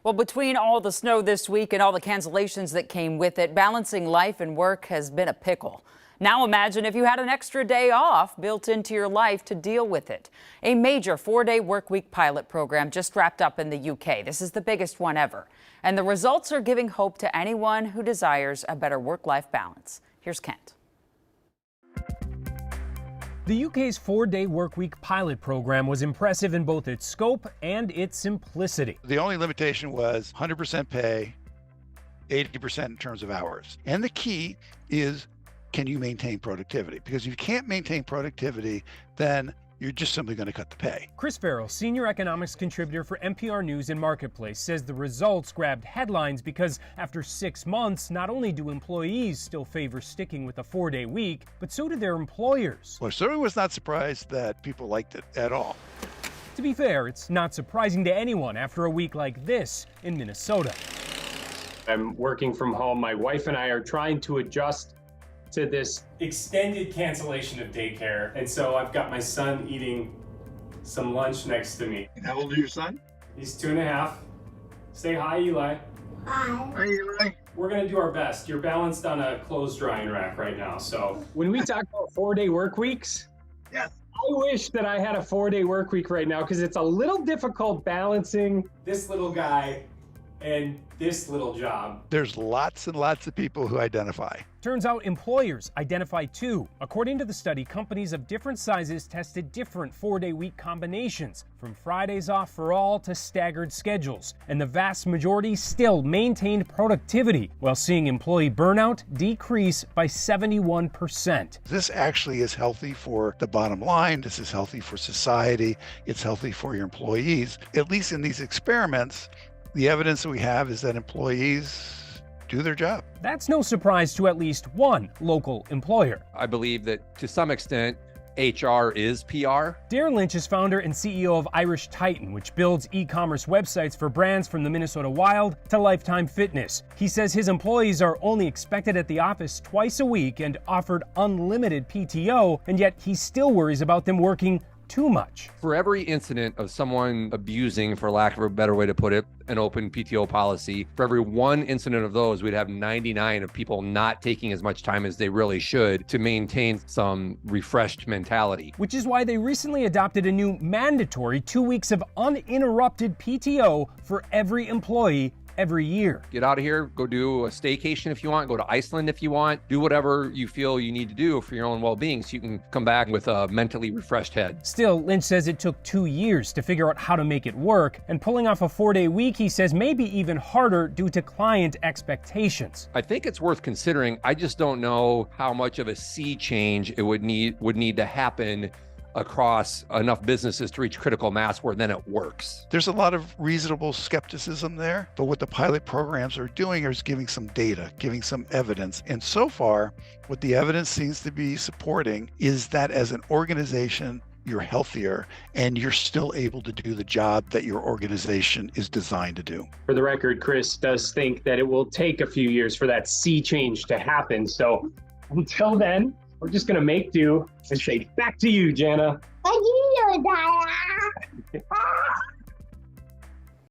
Well, between all the snow this week and all the cancellations that came with it, balancing life and work has been a pickle. Now imagine if you had an extra day off built into your life to deal with it. A major 4-day workweek pilot program just wrapped up in the UK. This is the biggest one ever. And the results are giving hope to anyone who desires a better work-life balance. Here's Kent. The UK's 4-day workweek pilot program was impressive in both its scope and its simplicity. The only limitation was 100% pay, 80% in terms of hours. And the key is, can you maintain productivity? Because if you can't maintain productivity, then you're just simply going to cut the pay. Chris Farrell, senior economics contributor for NPR News and Marketplace, says the results grabbed headlines because after 6 months, not only do employees still favor sticking with a 4-day week, but so do their employers. Well, I certainly was not surprised that people liked it at all. To be fair, it's not surprising to anyone after a week like this in Minnesota. I'm working from home. My wife and I are trying to adjust to this extended cancellation of daycare, and so I've got my son eating some lunch next to me. How old is your son? He's 2.5. Say hi, Eli. Hi, Eli. We're gonna do our best. You're balanced on a clothes drying rack right now, so. When we talk about 4-day work weeks, Yes. I wish that I had a 4-day work week right now because it's a little difficult balancing. This little guy and this little job. There's lots and lots of people who identify. Turns out employers identify too. According to the study, companies of different sizes tested different 4-day week combinations, from Fridays off for all to staggered schedules. And the vast majority still maintained productivity, while seeing employee burnout decrease by 71%. This actually is healthy for the bottom line. This is healthy for society. It's healthy for your employees. At least in these experiments, the evidence that we have is that employees do their job. That's no surprise to at least one local employer. I believe that to some extent, HR is PR. Darren Lynch is founder and CEO of Irish Titan, which builds e-commerce websites for brands from the Minnesota Wild to Lifetime Fitness. He says his employees are only expected at the office twice a week and offered unlimited PTO, and yet he still worries about them working too much. For every incident of someone abusing, for lack of a better way to put it, an open PTO policy, for every one incident of those, we'd have 99 of people not taking as much time as they really should to maintain some refreshed mentality. Which is why they recently adopted a new mandatory 2 weeks of uninterrupted PTO for every employee every year. Get out of here, go do a staycation if you want, go to Iceland if you want, do whatever you feel you need to do for your own well-being so you can come back with a mentally refreshed head. Still, Lynch says it took 2 years to figure out how to make it work, and pulling off a 4-day week, he says, may be even harder due to client expectations. I think it's worth considering. I just don't know how much of a sea change it would need to happen across enough businesses to reach critical mass where then it works. There's a lot of reasonable skepticism there, but what the pilot programs are doing is giving some data, giving some evidence. And so far, what the evidence seems to be supporting is that as an organization, you're healthier and you're still able to do the job that your organization is designed to do. For the record, Chris does think that it will take a few years for that sea change to happen. So until then, we're just going to make do and say back to you, Jana. Thank you, Dada.